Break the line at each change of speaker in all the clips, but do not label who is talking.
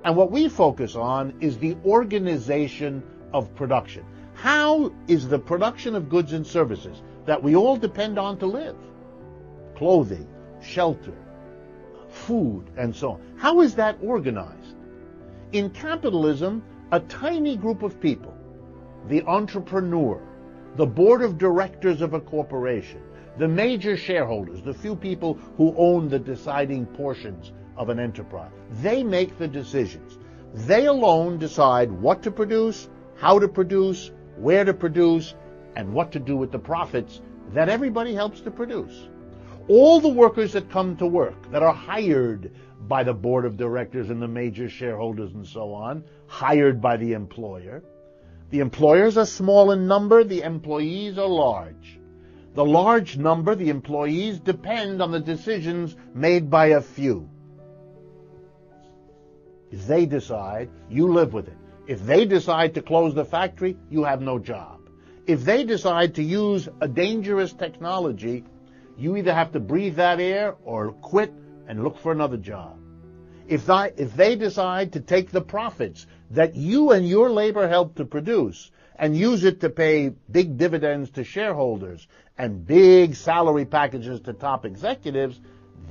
And what we focus on is the organization of production. How is the production of goods and services that we all depend on to live, clothing, shelter, food, and so on, how is that organized? In capitalism, a tiny group of people, the entrepreneur, the board of directors of a corporation, the major shareholders, the few people who own the deciding portions of an enterprise, they make the decisions. They alone decide what to produce, how to produce, where to produce, and what to do with the profits that everybody helps to produce. All the workers that come to work, that are hired by the board of directors and the major shareholders and so on, hired by the employer. The employers are small in number, the employees are large. The large number, the employees, depend on the decisions made by a few. If they decide, you live with it. If they decide to close the factory, you have no job. If they decide to use a dangerous technology, you either have to breathe that air or quit and look for another job. If they decide to take the profits that you and your labor helped to produce and use it to pay big dividends to shareholders and big salary packages to top executives,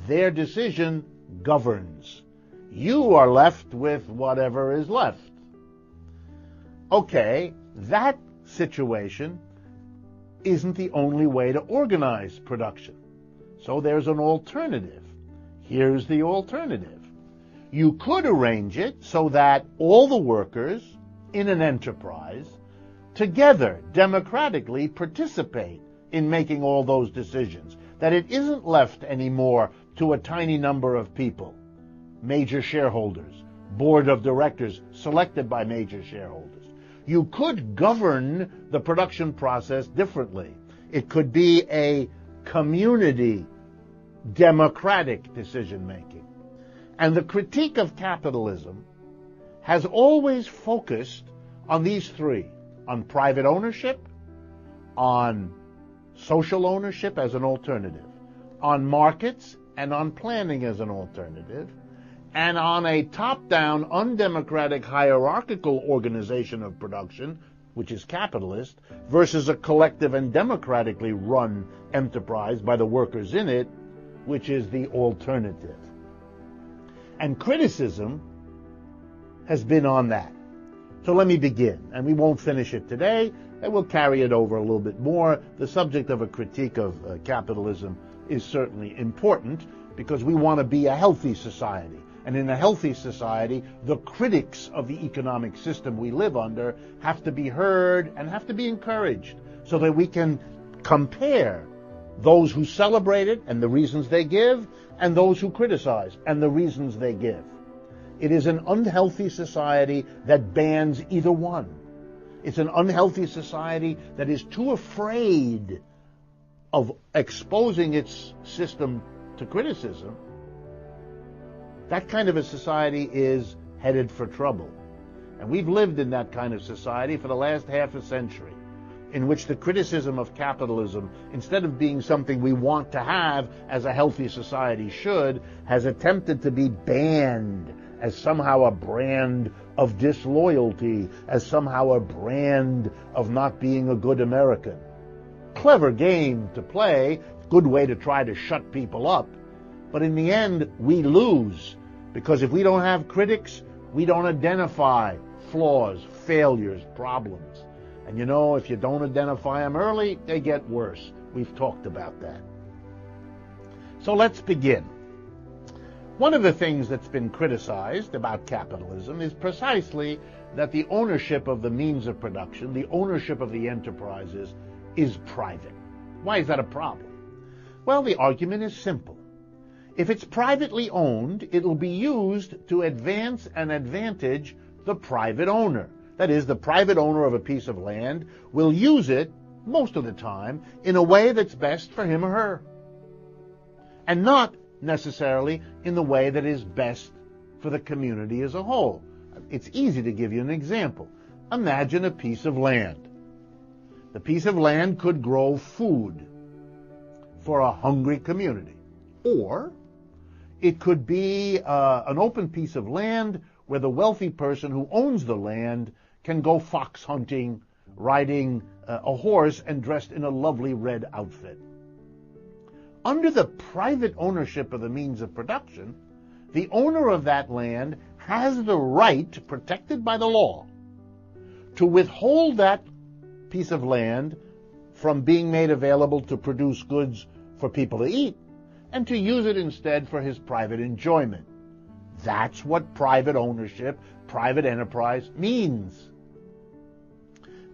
their decision governs. You are left with whatever is left. Okay, that situation isn't the only way to organize production. So there's an alternative. Here's the alternative. You could arrange it so that all the workers in an enterprise together democratically participate in making all those decisions, that it isn't left anymore to a tiny number of people, major shareholders, board of directors selected by major shareholders. You could govern the production process differently. It could be a community, democratic decision-making. And the critique of capitalism has always focused on these three: on private ownership, on social ownership as an alternative, on markets and on planning as an alternative, and on a top-down, undemocratic, hierarchical organization of production, which is capitalist, versus a collective and democratically run enterprise by the workers in it, which is the alternative. And criticism has been on that. So let me begin, and we won't finish it today, and we'll carry it over a little bit more. The subject of a critique of capitalism is certainly important because we want to be a healthy society. And in a healthy society, the critics of the economic system we live under have to be heard and have to be encouraged so that we can compare those who celebrate it and the reasons they give and those who criticize and the reasons they give. It is an unhealthy society that bans either one. It's an unhealthy society that is too afraid of exposing its system to criticism. That kind of a society is headed for trouble. And we've lived in that kind of society for the last half a century, in which the criticism of capitalism, instead of being something we want to have as a healthy society should, has attempted to be banned as somehow a brand of disloyalty, as somehow a brand of not being a good American. Clever game to play, good way to try to shut people up. But in the end, we lose, because if we don't have critics, we don't identify flaws, failures, problems. And you know, if you don't identify them early, they get worse. We've talked about that. So let's begin. One of the things that's been criticized about capitalism is precisely that the ownership of the means of production, the ownership of the enterprises, is private. Why is that a problem? Well, the argument is simple. If it's privately owned, it will be used to advance and advantage the private owner. That is, the private owner of a piece of land will use it, most of the time, in a way that's best for him or her, and not necessarily in the way that is best for the community as a whole. It's easy to give you an example. Imagine a piece of land. The piece of land could grow food for a hungry community, or it could be an open piece of land where the wealthy person who owns the land can go fox hunting, riding a horse and dressed in a lovely red outfit. Under the private ownership of the means of production, the owner of that land has the right, protected by the law, to withhold that piece of land from being made available to produce goods for people to eat, and to use it instead for his private enjoyment. That's what private ownership, private enterprise means.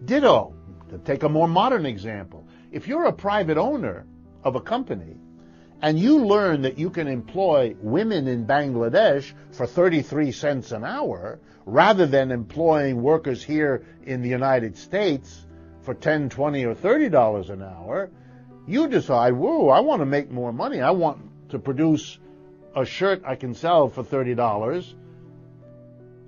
Ditto, to take a more modern example, if you're a private owner of a company and you learn that you can employ women in Bangladesh for 33 cents an hour rather than employing workers here in the United States for $10, $20, or $30 an hour, you decide, whoa, I want to make more money. I want to produce a shirt I can sell for $30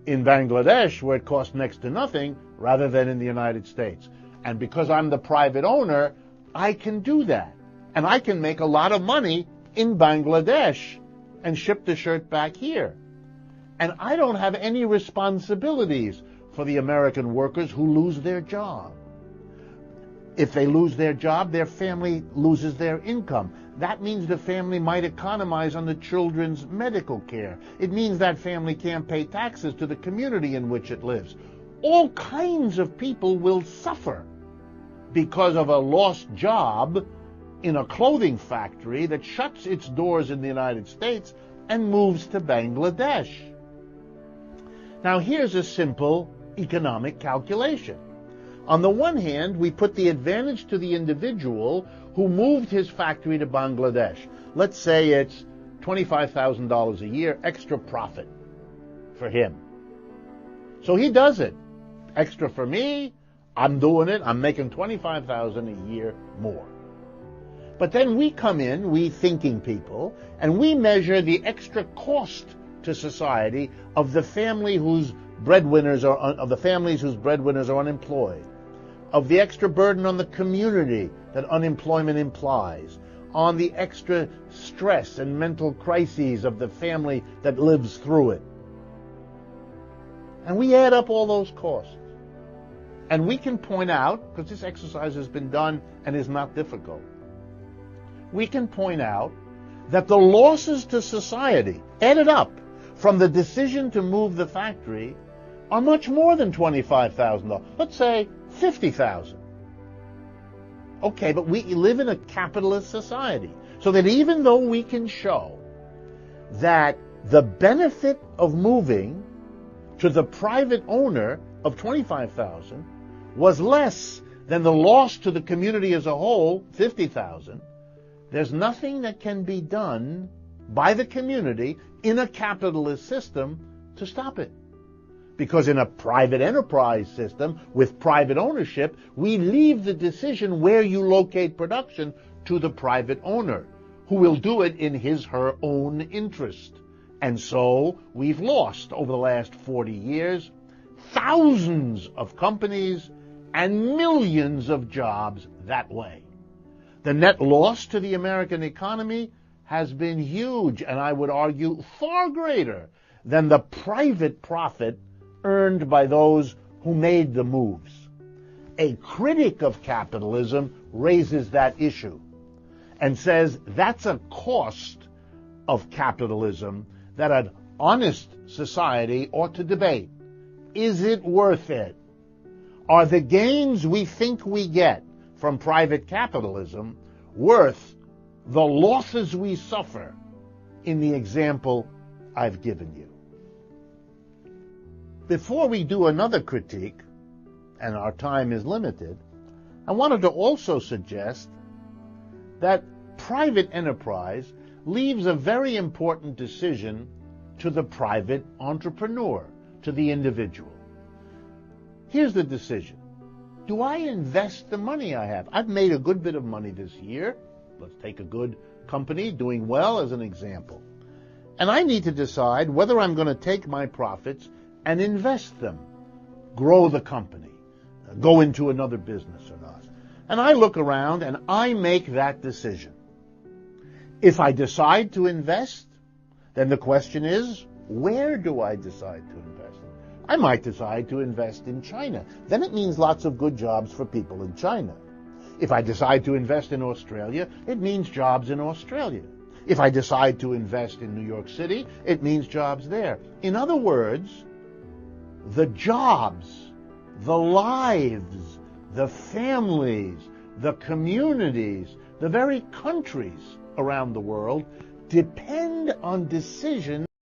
in Bangladesh where it costs next to nothing rather than in the United States. And because I'm the private owner, I can do that. And I can make a lot of money in Bangladesh and ship the shirt back here. And I don't have any responsibilities for the American workers who lose their job. If they lose their job, their family loses their income. That means the family might economize on the children's medical care. It means that family can't pay taxes to the community in which it lives. All kinds of people will suffer because of a lost job in a clothing factory that shuts its doors in the United States and moves to Bangladesh. Now here's a simple economic calculation. On the one hand, we put the advantage to the individual who moved his factory to Bangladesh. Let's say it's $25,000 a year extra profit for him. So he does it. Extra for me, I'm doing it, I'm making $25,000 a year more. But then we come in, we thinking people, and we measure the extra cost to society of the family whose breadwinners are unemployed, of the extra burden on the community that unemployment implies, on the extra stress and mental crises of the family that lives through it. And we add up all those costs. And we can point out, because this exercise has been done and is not difficult, we can point out that the losses to society added up from the decision to move the factory are much more than $25,000. Let's say $50,000. Okay, but we live in a capitalist society, so that even though we can show that the benefit of moving to the private owner of $25,000 was less than the loss to the community as a whole, $50,000, there's nothing that can be done by the community in a capitalist system to stop it. Because in a private enterprise system with private ownership, we leave the decision where you locate production to the private owner, who will do it in his/her own interest. And so we've lost, over the last 40 years, thousands of companies and millions of jobs that way. The net loss to the American economy has been huge, and I would argue far greater than the private profit earned by those who made the moves. A critic of capitalism raises that issue and says that's a cost of capitalism that an honest society ought to debate. Is it worth it? Are the gains we think we get from private capitalism worth the losses we suffer in the example I've given you? Before we do another critique, and our time is limited, I wanted to also suggest that private enterprise leaves a very important decision to the private entrepreneur, to the individual. Here's the decision. Do I invest the money I have? I've made a good bit of money this year. Let's take a good company doing well as an example. And I need to decide whether I'm going to take my profits and invest them, grow the company, go into another business or not. And I look around and I make that decision. If I decide to invest, then the question is, where do I decide to invest? I might decide to invest in China. Then it means lots of good jobs for people in China. If I decide to invest in Australia, it means jobs in Australia. If I decide to invest in New York City, it means jobs there. In other words, the jobs, the lives, the families, the communities, the very countries around the world depend on decisions